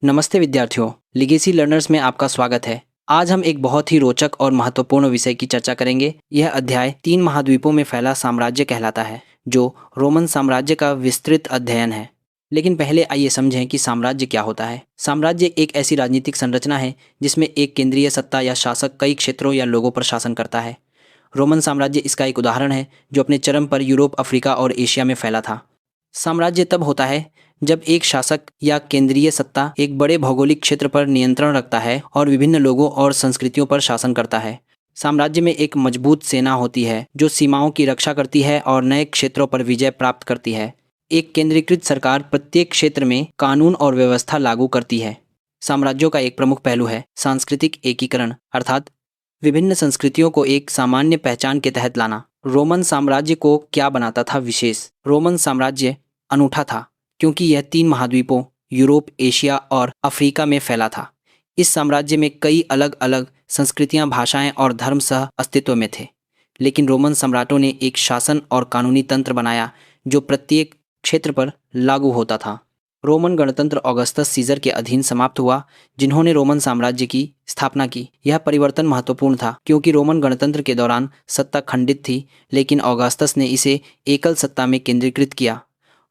नमस्ते विद्यार्थियों, legacy learners में आपका स्वागत है। आज हम एक बहुत ही रोचक और महत्वपूर्ण विषय की चर्चा करेंगे। यह अध्याय 3 महाद्वीपों में फैला साम्राज्य कहलाता है, जो रोमन साम्राज्य का विस्तृत अध्ययन है। लेकिन पहले आइए समझें कि साम्राज्य क्या होता है। साम्राज्य एक ऐसी राजनीतिक संरचना है जिसमें एक केंद्रीय सत्ता या शासक कई क्षेत्रों या लोगों पर शासन करता है। रोमन साम्राज्य इसका एक उदाहरण है, जो अपने चरम पर यूरोप, अफ्रीका और एशिया में फैला था। साम्राज्य तब होता है जब एक शासक या केंद्रीय सत्ता एक बड़े भौगोलिक क्षेत्र पर नियंत्रण रखता है और विभिन्न लोगों और संस्कृतियों पर शासन करता है। साम्राज्य में एक मजबूत सेना होती है जो सीमाओं की रक्षा करती है और नए क्षेत्रों पर विजय प्राप्त करती है। एक केंद्रीकृत सरकार प्रत्येक क्षेत्र में कानून और व्यवस्था लागू करती है। साम्राज्यों का एक प्रमुख पहलू है सांस्कृतिक एकीकरण, अर्थात विभिन्न संस्कृतियों को एक सामान्य पहचान के तहत लाना। रोमन साम्राज्य को क्या बनाता था विशेष? रोमन साम्राज्य अनूठा था क्योंकि यह 3 महाद्वीपों यूरोप, एशिया और अफ्रीका में फैला था। इस साम्राज्य में कई अलग अलग संस्कृतियां, भाषाएं और धर्म सह अस्तित्व में थे। लेकिन रोमन सम्राटों ने एक शासन और कानूनी तंत्र बनाया जो प्रत्येक क्षेत्र पर लागू होता था। रोमन गणतंत्र ऑगस्टस सीजर के अधीन समाप्त हुआ, जिन्होंने रोमन साम्राज्य की स्थापना की। यह परिवर्तन महत्वपूर्ण था क्योंकि रोमन गणतंत्र के दौरान सत्ता खंडित थी, लेकिन ऑगस्टस ने इसे एकल सत्ता में केंद्रीकृत किया।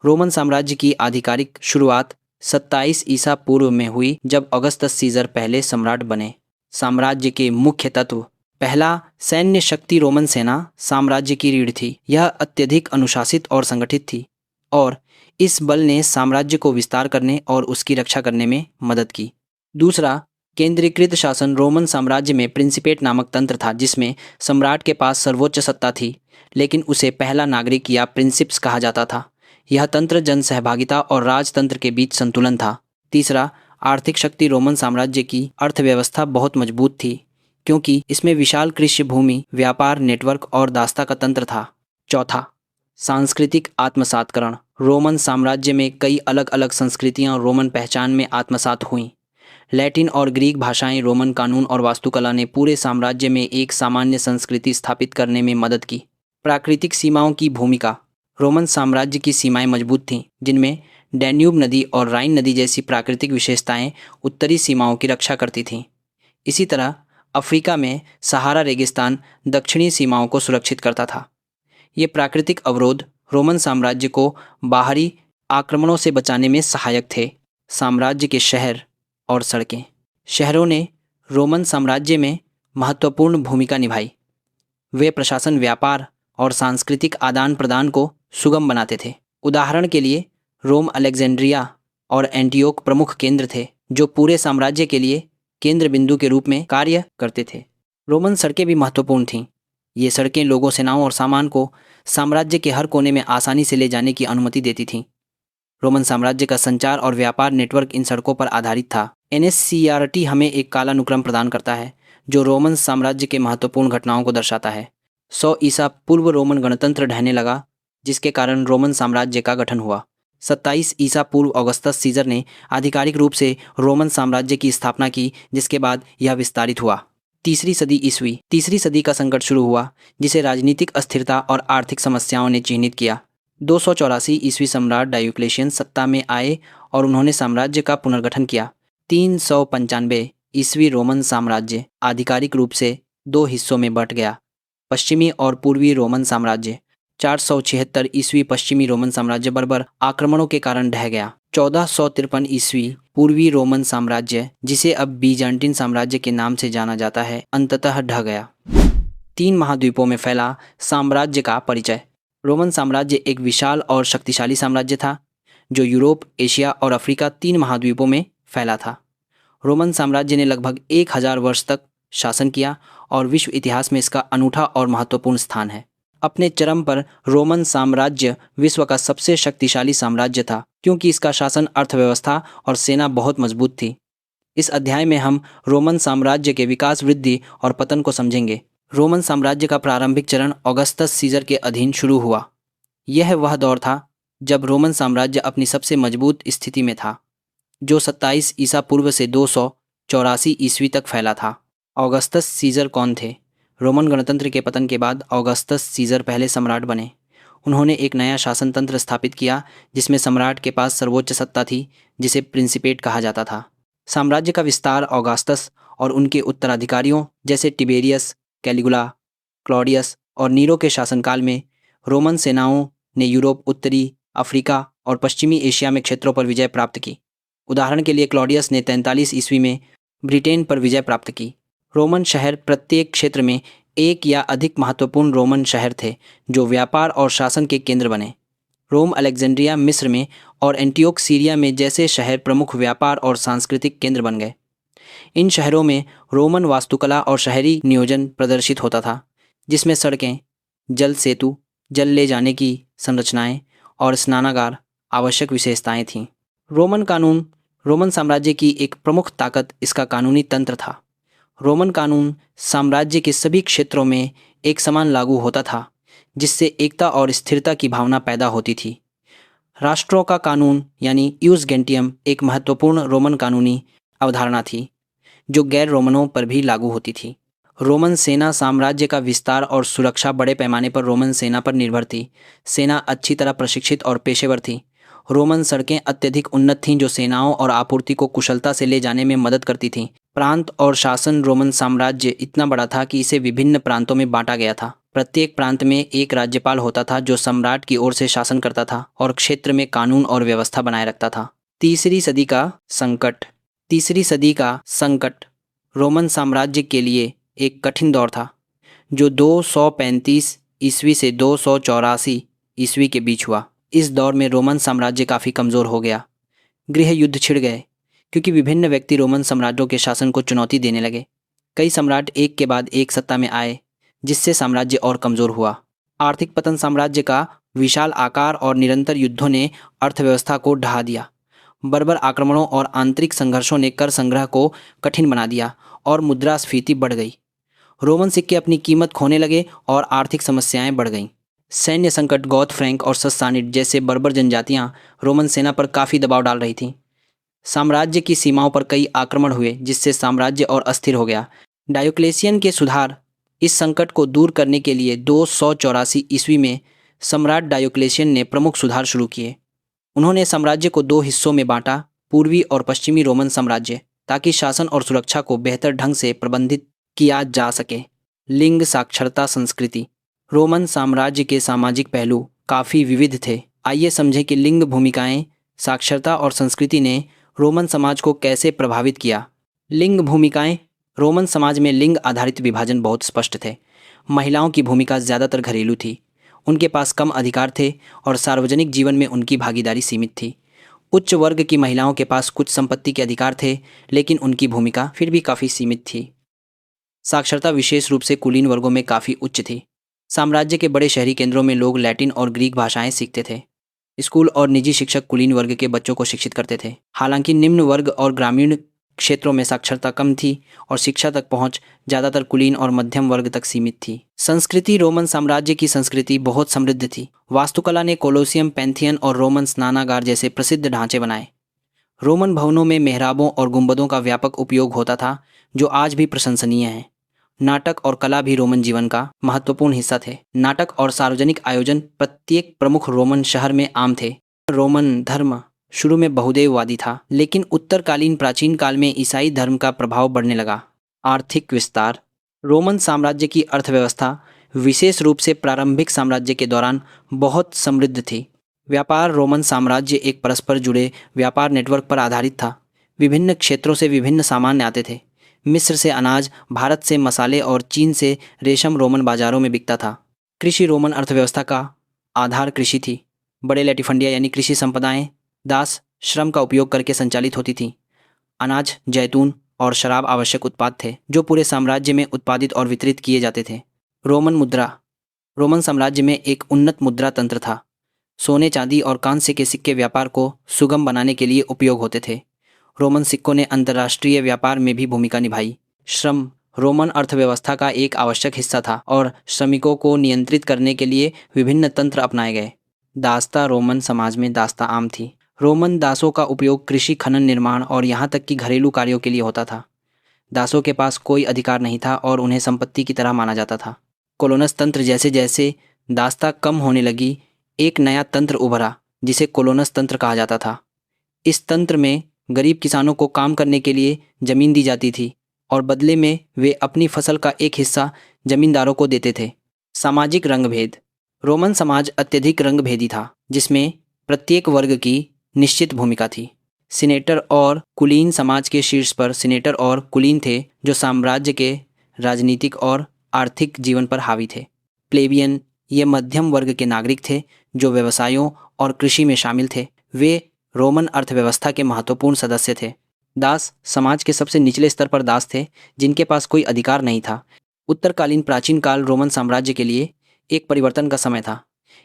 रोमन साम्राज्य की आधिकारिक शुरुआत 27 ईसा पूर्व में हुई, जब ऑगस्टस सीजर पहले सम्राट बने। साम्राज्य के मुख्य तत्व: पहला, सैन्य शक्ति। रोमन सेना साम्राज्य की रीढ़ थी। यह अत्यधिक अनुशासित और संगठित थी और इस बल ने साम्राज्य को विस्तार करने और उसकी रक्षा करने में मदद की। दूसरा, केंद्रीकृत शासन। रोमन साम्राज्य में प्रिंसिपेट नामक तंत्र था जिसमें सम्राट के पास सर्वोच्च सत्ता थी, लेकिन उसे पहला नागरिक या प्रिंसिप्स कहा जाता था। यह तंत्र जन सहभागिता और राजतंत्र के बीच संतुलन था। तीसरा, आर्थिक शक्ति। रोमन साम्राज्य की अर्थव्यवस्था बहुत मजबूत थी क्योंकि इसमें विशाल कृषि भूमि, व्यापार नेटवर्क और दास्ता का तंत्र था। चौथा, सांस्कृतिक आत्मसातकरण। रोमन साम्राज्य में कई अलग अलग संस्कृतियां रोमन पहचान में आत्मसात हुईं। लैटिन और ग्रीक भाषाएं, रोमन कानून और वास्तुकला ने पूरे साम्राज्य में एक सामान्य संस्कृति स्थापित करने में मदद की। प्राकृतिक सीमाओं की भूमिका। रोमन साम्राज्य की सीमाएं मजबूत थीं, जिनमें डैन्यूब नदी और राइन नदी जैसी प्राकृतिक विशेषताएं उत्तरी सीमाओं की रक्षा करती थीं। इसी तरह अफ्रीका में सहारा रेगिस्तान दक्षिणी सीमाओं को सुरक्षित करता था। ये प्राकृतिक अवरोध रोमन साम्राज्य को बाहरी आक्रमणों से बचाने में सहायक थे। साम्राज्य के शहर और सड़कें। शहरों ने रोमन साम्राज्य में महत्वपूर्ण भूमिका निभाई। वे प्रशासन, व्यापार और सांस्कृतिक आदान प्रदान को सुगम बनाते थे। उदाहरण के लिए रोम, अलेक्जेंड्रिया और एंटियोक प्रमुख केंद्र थे जो पूरे साम्राज्य के लिए केंद्र बिंदु के रूप में कार्य करते थे। रोमन सड़कें भी महत्वपूर्ण थीं। ये सड़कें लोगों, सेनाओं और सामान को साम्राज्य के हर कोने में आसानी से ले जाने की अनुमति देती थीं। रोमन साम्राज्य का संचार और व्यापार नेटवर्क इन सड़कों पर आधारित था। एनएससीईआरटी हमें एक कालानुक्रम प्रदान करता है जो रोमन साम्राज्य के महत्वपूर्ण घटनाओं को दर्शाता है। 100 ईसा पूर्व रोमन गणतंत्र ढहने लगा, जिसके कारण रोमन साम्राज्य का गठन हुआ। 27 ईसा पूर्व ऑगस्टस सीजर ने आधिकारिक रूप से रोमन साम्राज्य की स्थापना की, जिसके बाद यह विस्तारित हुआ। तीसरी सदी ईस्वी। तीसरी सदी का संकट शुरू हुआ, जिसे राजनीतिक अस्थिरता और आर्थिक समस्याओं ने चिह्नित किया। 284 ईस्वी सम्राट डायोक्लेशियन सत्ता में आए और उन्होंने साम्राज्य का पुनर्गठन किया। 395 ईस्वी रोमन साम्राज्य आधिकारिक रूप से 2 हिस्सों में बंट गया, पश्चिमी और पूर्वी रोमन साम्राज्य। 476 ईस्वी पश्चिमी रोमन साम्राज्य बर्बर आक्रमणों के कारण ढह गया। 1453 ईस्वी पूर्वी रोमन साम्राज्य, जिसे अब बीजांटिन साम्राज्य के नाम से जाना जाता है, अंततः ढह गया। 3 महाद्वीपों में फैला साम्राज्य का परिचय। रोमन साम्राज्य एक विशाल और शक्तिशाली साम्राज्य था जो यूरोप, एशिया और अफ्रीका 3 महाद्वीपों में फैला था। रोमन साम्राज्य ने लगभग 1000 वर्ष तक शासन किया और विश्व इतिहास में इसका अनूठा और महत्वपूर्ण स्थान है। अपने चरम पर रोमन साम्राज्य विश्व का सबसे शक्तिशाली साम्राज्य था क्योंकि इसका शासन, अर्थव्यवस्था और सेना बहुत मजबूत थी। इस अध्याय में हम रोमन साम्राज्य के विकास, वृद्धि और पतन को समझेंगे। रोमन साम्राज्य का प्रारंभिक चरण ऑगस्टस सीजर के अधीन शुरू हुआ। यह वह दौर था जब रोमन साम्राज्य अपनी सबसे मजबूत स्थिति में था, जो 27 ईसा पूर्व से 284 ईस्वी तक फैला था। ऑगस्टस सीजर कौन थे? रोमन गणतंत्र के पतन के बाद ऑगस्टस सीजर पहले सम्राट बने। उन्होंने एक नया शासन तंत्र स्थापित किया जिसमें सम्राट के पास सर्वोच्च सत्ता थी, जिसे प्रिंसिपेट कहा जाता था। साम्राज्य का विस्तार ऑगस्टस और उनके उत्तराधिकारियों जैसे टिबेरियस, कैलिगुला, क्लॉडियस और नीरो के शासनकाल में रोमन सेनाओं ने यूरोप, उत्तरी अफ्रीका और पश्चिमी एशिया में क्षेत्रों पर विजय प्राप्त की। उदाहरण के लिए क्लॉडियस ने 43 ईस्वी में ब्रिटेन पर विजय प्राप्त की। रोमन शहर प्रत्येक क्षेत्र में एक या अधिक महत्वपूर्ण रोमन शहर थे जो व्यापार और शासन के केंद्र बने। रोम, अलेक्जेंड्रिया मिस्र में और एंटियोक सीरिया में जैसे शहर प्रमुख व्यापार और सांस्कृतिक केंद्र बन गए। इन शहरों में रोमन वास्तुकला और शहरी नियोजन प्रदर्शित होता था, जिसमें सड़कें, जल सेतु, जल ले जाने की संरचनाएं और स्नानागार आवश्यक विशेषताएं थीं। रोमन कानून रोमन साम्राज्य की एक प्रमुख ताकत इसका कानूनी तंत्र था। रोमन कानून साम्राज्य के सभी क्षेत्रों में एक समान लागू होता था, जिससे एकता और स्थिरता की भावना पैदा होती थी। राष्ट्रों का कानून यानी यूस गेंटियम एक महत्वपूर्ण रोमन कानूनी अवधारणा थी, जो गैर रोमनों पर भी लागू होती थी। रोमन सेना साम्राज्य का विस्तार और सुरक्षा बड़े पैमाने पर रोमन सेना पर निर्भर थी। सेना अच्छी तरह प्रशिक्षित और पेशेवर थी। रोमन सड़कें अत्यधिक उन्नत थीं, जो सेनाओं और आपूर्ति को कुशलता से ले जाने में मदद करती थीं। प्रांत और शासन रोमन साम्राज्य इतना बड़ा था कि इसे विभिन्न प्रांतों में बांटा गया था। प्रत्येक प्रांत में एक राज्यपाल होता था जो सम्राट की ओर से शासन करता था और क्षेत्र में कानून और व्यवस्था बनाए रखता था। तीसरी सदी का संकट रोमन साम्राज्य के लिए एक कठिन दौर था, जो 235 ईस्वी से 284 ईस्वी के बीच हुआ। इस दौर में रोमन साम्राज्य काफ़ी कमज़ोर हो गया। गृह युद्ध छिड़ गए क्योंकि विभिन्न व्यक्ति रोमन सम्राटों के शासन को चुनौती देने लगे। कई सम्राट एक के बाद एक सत्ता में आए, जिससे साम्राज्य और कमज़ोर हुआ। आर्थिक पतन साम्राज्य का विशाल आकार और निरंतर युद्धों ने अर्थव्यवस्था को ढहा दिया। बर्बर आक्रमणों और आंतरिक संघर्षों ने कर संग्रह को कठिन बना दिया और मुद्रास्फीति बढ़ गई। रोमन सिक्के अपनी कीमत खोने लगे और आर्थिक समस्याएं बढ़ गईं। सैन्य संकट, गौथ, फ्रैंक और सस्सानिड जैसे बर्बर जनजातियां रोमन सेना पर काफ़ी दबाव डाल रही थीं। साम्राज्य की सीमाओं पर कई आक्रमण हुए, जिससे साम्राज्य और अस्थिर हो गया। डायोक्लेशियन के सुधार इस संकट को दूर करने के लिए 284 ईस्वी में सम्राट डायोक्लेशियन ने प्रमुख सुधार शुरू किए। उन्होंने साम्राज्य को दो हिस्सों में बांटा, पूर्वी और पश्चिमी रोमन साम्राज्य, ताकि शासन और सुरक्षा को बेहतर ढंग से प्रबंधित किया जा सके। लिंग साक्षरता संस्कृति रोमन साम्राज्य के सामाजिक पहलू काफ़ी विविध थे। आइए समझें कि लिंग भूमिकाएं, साक्षरता और संस्कृति ने रोमन समाज को कैसे प्रभावित किया। लिंग भूमिकाएं रोमन समाज में लिंग आधारित विभाजन बहुत स्पष्ट थे। महिलाओं की भूमिका ज़्यादातर घरेलू थी, उनके पास कम अधिकार थे और सार्वजनिक जीवन में उनकी भागीदारी सीमित थी। उच्च वर्ग की महिलाओं के पास कुछ संपत्ति के अधिकार थे, लेकिन उनकी भूमिका फिर भी काफ़ी सीमित थी। साक्षरता विशेष रूप से कुलीन वर्गों में काफ़ी उच्च थी। साम्राज्य के बड़े शहरी केंद्रों में लोग लैटिन और ग्रीक भाषाएं सीखते थे। स्कूल और निजी शिक्षक कुलीन वर्ग के बच्चों को शिक्षित करते थे। हालांकि निम्न वर्ग और ग्रामीण क्षेत्रों में साक्षरता कम थी और शिक्षा तक पहुंच ज़्यादातर कुलीन और मध्यम वर्ग तक सीमित थी। संस्कृति रोमन साम्राज्य की संस्कृति बहुत समृद्ध थी। वास्तुकला ने कोलोसियम, पैंथियन और रोमन स्नानागार जैसे प्रसिद्ध ढांचे बनाए। रोमन भवनों में मेहराबों और गुंबदों का व्यापक उपयोग होता था, जो आज भी प्रशंसनीय है। नाटक और कला भी रोमन जीवन का महत्वपूर्ण हिस्सा थे। नाटक और सार्वजनिक आयोजन प्रत्येक प्रमुख रोमन शहर में आम थे। रोमन धर्म शुरू में बहुदेववादी था, लेकिन उत्तरकालीन प्राचीन काल में ईसाई धर्म का प्रभाव बढ़ने लगा। आर्थिक विस्तार रोमन साम्राज्य की अर्थव्यवस्था विशेष रूप से प्रारंभिक साम्राज्य के दौरान बहुत समृद्ध थी। व्यापार रोमन साम्राज्य एक परस्पर जुड़े व्यापार नेटवर्क पर आधारित था। विभिन्न क्षेत्रों से विभिन्न सामान आते थे। मिस्र से अनाज, भारत से मसाले और चीन से रेशम रोमन बाजारों में बिकता था। कृषि रोमन अर्थव्यवस्था का आधार कृषि थी। बड़े लैटिफंडिया यानी कृषि संपदाएं दास श्रम का उपयोग करके संचालित होती थीं। अनाज, जैतून और शराब आवश्यक उत्पाद थे, जो पूरे साम्राज्य में उत्पादित और वितरित किए जाते थे। रोमन मुद्रा रोमन साम्राज्य में एक उन्नत मुद्रा तंत्र था। सोने, चांदी और कांस्य के सिक्के व्यापार को सुगम बनाने के लिए उपयोग होते थे। रोमन सिक्कों ने अंतर्राष्ट्रीय व्यापार में भी भूमिका निभाई। श्रम रोमन अर्थव्यवस्था का एक आवश्यक हिस्सा था और श्रमिकों को नियंत्रित करने के लिए विभिन्न तंत्र अपनाए गए। दासता रोमन समाज में दासता आम थी। रोमन दासों का उपयोग कृषि, खनन, निर्माण और यहाँ तक कि घरेलू कार्यों के लिए होता था। दासों के पास कोई अधिकार नहीं था और उन्हें संपत्ति की तरह माना जाता था। कोलोनस तंत्र जैसे जैसे दासता कम होने लगी, एक नया तंत्र उभरा जिसे कोलोनस तंत्र कहा जाता था। इस तंत्र में गरीब किसानों को काम करने के लिए जमीन दी जाती थी और बदले में वे अपनी फसल का एक हिस्सा जमींदारों को देते थे। सामाजिक रंगभेद। रोमन समाज अत्यधिक रंगभेदी था, जिसमें प्रत्येक वर्ग की निश्चित भूमिका थी। सीनेटर और कुलीन समाज के शीर्ष पर सीनेटर और कुलीन थे, जो साम्राज्य के राजनीतिक और आर्थिक जीवन पर हावी थे। प्लेबियन, ये मध्यम वर्ग के नागरिक थे जो व्यवसायों और कृषि में शामिल थे। वे रोमन अर्थव्यवस्था के महत्वपूर्ण सदस्य थे। दास, समाज के सबसे निचले स्तर पर दास थे जिनके पास कोई अधिकार नहीं था। उत्तरकालीन प्राचीन काल रोमन साम्राज्य के लिए एक परिवर्तन का समय था।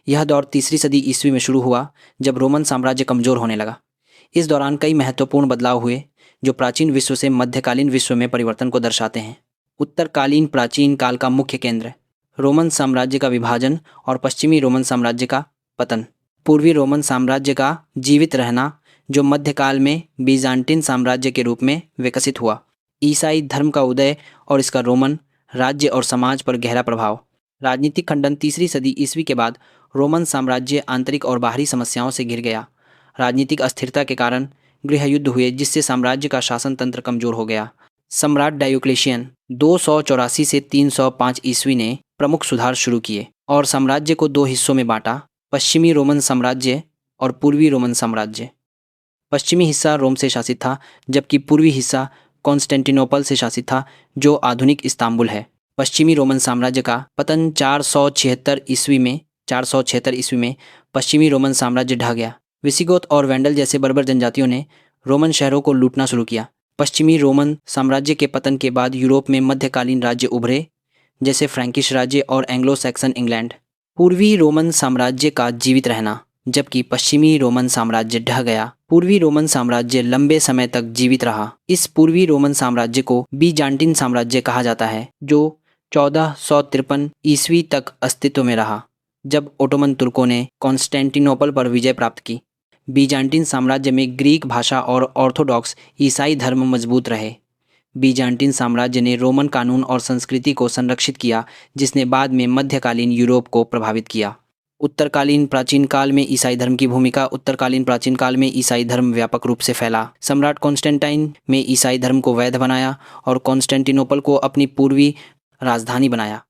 यह दौर तीसरी सदी ईस्वी में शुरू हुआ, जब रोमन साम्राज्य कमजोर होने लगा। इस दौरान कई महत्वपूर्ण बदलाव हुए जो प्राचीन विश्व से मध्यकालीन विश्व में परिवर्तन को दर्शाते हैं। उत्तरकालीन प्राचीन काल का मुख्य केंद्र। रोमन साम्राज्य का विभाजन और पश्चिमी रोमन साम्राज्य का पतन। पूर्वी रोमन साम्राज्य का जीवित रहना, जो मध्यकाल में बीजांटिन साम्राज्य के रूप में विकसित हुआ। ईसाई धर्म का उदय और इसका रोमन राज्य और समाज पर गहरा प्रभाव। राजनीतिक खंडन। तीसरी सदी ईस्वी के बाद रोमन साम्राज्य आंतरिक और बाहरी समस्याओं से घिर गया। राजनीतिक अस्थिरता के कारण गृह युद्ध हुए, जिससे साम्राज्य का शासन तंत्र कमजोर हो गया। सम्राट डायोक्लेशियन 284 से 305 ईस्वी ने प्रमुख सुधार शुरू किए और साम्राज्य को दो हिस्सों में बांटा, पश्चिमी रोमन साम्राज्य और पूर्वी रोमन साम्राज्य। पश्चिमी हिस्सा रोम से शासित था, जबकि पूर्वी हिस्सा कॉन्स्टेंटिनोपल से शासित था, जो आधुनिक इस्तांबुल है। पश्चिमी रोमन साम्राज्य का पतन 476 ईस्वी में पश्चिमी रोमन साम्राज्य ढह गया। विसिगोथ और वेंडल जैसे बर्बर जनजातियों ने रोमन शहरों को लूटना शुरू किया। पश्चिमी रोमन साम्राज्य के पतन के बाद यूरोप में मध्यकालीन राज्य उभरे, जैसे फ्रैंकिश राज्य और एंग्लो सैक्सन इंग्लैंड। पूर्वी रोमन साम्राज्य का जीवित रहना। जबकि पश्चिमी रोमन साम्राज्य ढह गया, पूर्वी रोमन साम्राज्य लंबे समय तक जीवित रहा। इस पूर्वी रोमन साम्राज्य को बीजांटिन साम्राज्य कहा जाता है, जो 1453 ईस्वी तक अस्तित्व में रहा, जब ओटोमन तुर्कों ने कॉन्स्टेंटिनोपल पर विजय प्राप्त की। बीजांटिन साम्राज्य में ग्रीक भाषा और ऑर्थोडॉक्स ईसाई धर्म मजबूत रहे। बीजांटिन साम्राज्य ने रोमन कानून और संस्कृति को संरक्षित किया, जिसने बाद में मध्यकालीन यूरोप को प्रभावित किया। उत्तरकालीन प्राचीन काल में ईसाई धर्म की भूमिका। उत्तरकालीन प्राचीन काल में ईसाई धर्म व्यापक रूप से फैला। सम्राट कॉन्स्टेंटाइन में ईसाई धर्म को वैध बनाया और कॉन्स्टेंटिनोपल को अपनी पूर्वी राजधानी बनाया।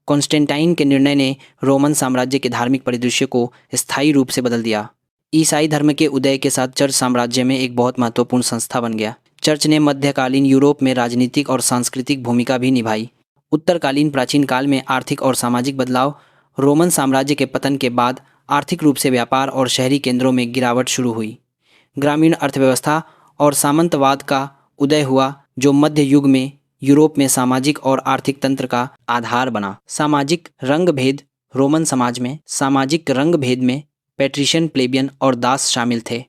कॉन्स्टेंटाइन के निर्णय ने रोमन साम्राज्य के धार्मिक परिदृश्य को स्थायी रूप से बदल दिया। ईसाई धर्म के उदय के साथ चर्च साम्राज्य में एक बहुत महत्वपूर्ण संस्था बन गया। चर्च ने मध्यकालीन यूरोप में राजनीतिक और सांस्कृतिक भूमिका भी निभाई। उत्तरकालीन प्राचीन काल में आर्थिक और सामाजिक बदलाव। रोमन साम्राज्य के पतन के बाद आर्थिक रूप से व्यापार और शहरी केंद्रों में गिरावट शुरू हुई। ग्रामीण अर्थव्यवस्था और सामंतवाद का उदय हुआ, जो मध्य युग में यूरोप में सामाजिक और आर्थिक तंत्र का आधार बना। सामाजिक रंगभेद। रोमन समाज में सामाजिक रंगभेद में पैट्रिशियन, प्लेबियन और दास शामिल थे।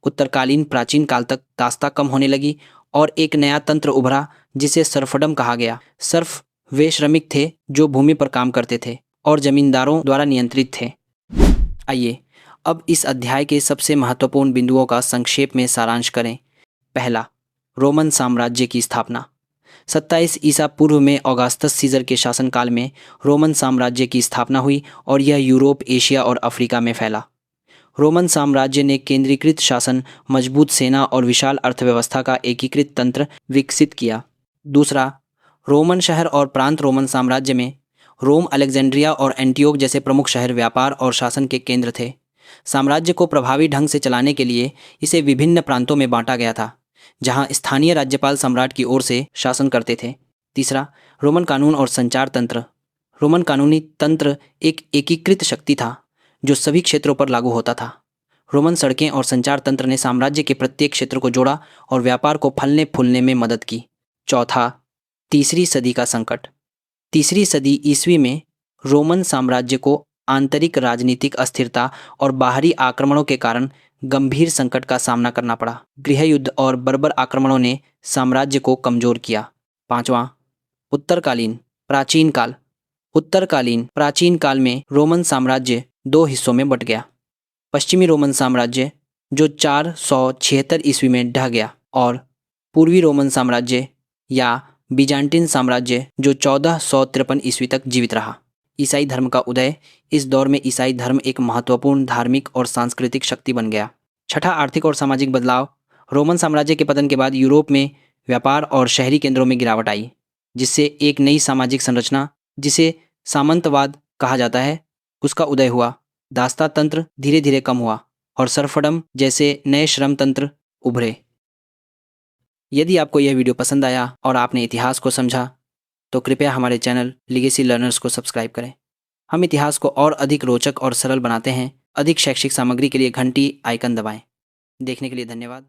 उत्तरकालीन प्राचीन काल तक दासता कम होने लगी और एक नया तंत्र उभरा, जिसे सर्फडम कहा गया। सर्फ वे श्रमिक थे जो भूमि पर काम करते थे और जमींदारों द्वारा नियंत्रित थे। आइए अब इस अध्याय के सबसे महत्वपूर्ण बिंदुओं का संक्षेप में सारांश करें। पहला, रोमन साम्राज्य की स्थापना। 27 ईसा पूर्व में ऑगस्टस सीजर के शासनकाल में रोमन साम्राज्य की स्थापना हुई और यह यूरोप, एशिया और अफ्रीका में फैला। रोमन साम्राज्य ने केंद्रीकृत शासन, मजबूत सेना और विशाल अर्थव्यवस्था का एकीकृत तंत्र विकसित किया। दूसरा, रोमन शहर और प्रांत। रोमन साम्राज्य में रोम, अलेक्जेंड्रिया और एंटियोक जैसे प्रमुख शहर व्यापार और शासन के केंद्र थे। साम्राज्य को प्रभावी ढंग से चलाने के लिए इसे विभिन्न प्रांतों में बांटा गया था, जहां स्थानीय राज्यपाल सम्राट की ओर से शासन करते थे। तीसरा, रोमन कानून और संचार तंत्र। रोमन कानूनी तंत्र एक एकीकृत शक्ति था जो सभी क्षेत्रों पर लागू होता था। रोमन सड़कें और संचार तंत्र ने साम्राज्य के प्रत्येक क्षेत्र को जोड़ा और व्यापार को फलने फूलने में मदद की। चौथा, तीसरी सदी का संकट। तीसरी सदी ईस्वी में रोमन साम्राज्य को आंतरिक राजनीतिक अस्थिरता और बाहरी आक्रमणों के कारण गंभीर संकट का सामना करना पड़ा। गृह युद्ध और बर्बर आक्रमणों ने साम्राज्य को कमजोर किया। पांचवा, उत्तरकालीन प्राचीन काल। उत्तरकालीन प्राचीन काल में रोमन साम्राज्य दो हिस्सों में बट गया। पश्चिमी रोमन साम्राज्य, जो 476 ईस्वी में ढह गया, और पूर्वी रोमन साम्राज्य या बीजांटिन साम्राज्य, जो 1453 ईस्वी तक जीवित रहा। ईसाई धर्म का उदय। इस दौर में ईसाई धर्म एक महत्वपूर्ण धार्मिक और सांस्कृतिक शक्ति बन गया। छठा, आर्थिक और सामाजिक बदलाव। रोमन साम्राज्य के पतन के बाद यूरोप में व्यापार और शहरी केंद्रों में गिरावट आई, जिससे एक नई सामाजिक संरचना, जिसे सामंतवाद कहा जाता है, उसका उदय हुआ। दास्ता तंत्र धीरे धीरे कम हुआ और सर्फडम जैसे नए श्रम तंत्र उभरे। यदि आपको यह वीडियो पसंद आया और आपने इतिहास को समझा, तो कृपया हमारे चैनल लीगेसी लर्नर्स को सब्सक्राइब करें। हम इतिहास को और अधिक रोचक और सरल बनाते हैं। अधिक शैक्षिक सामग्री के लिए घंटी आइकन दबाएं। देखने के लिए धन्यवाद।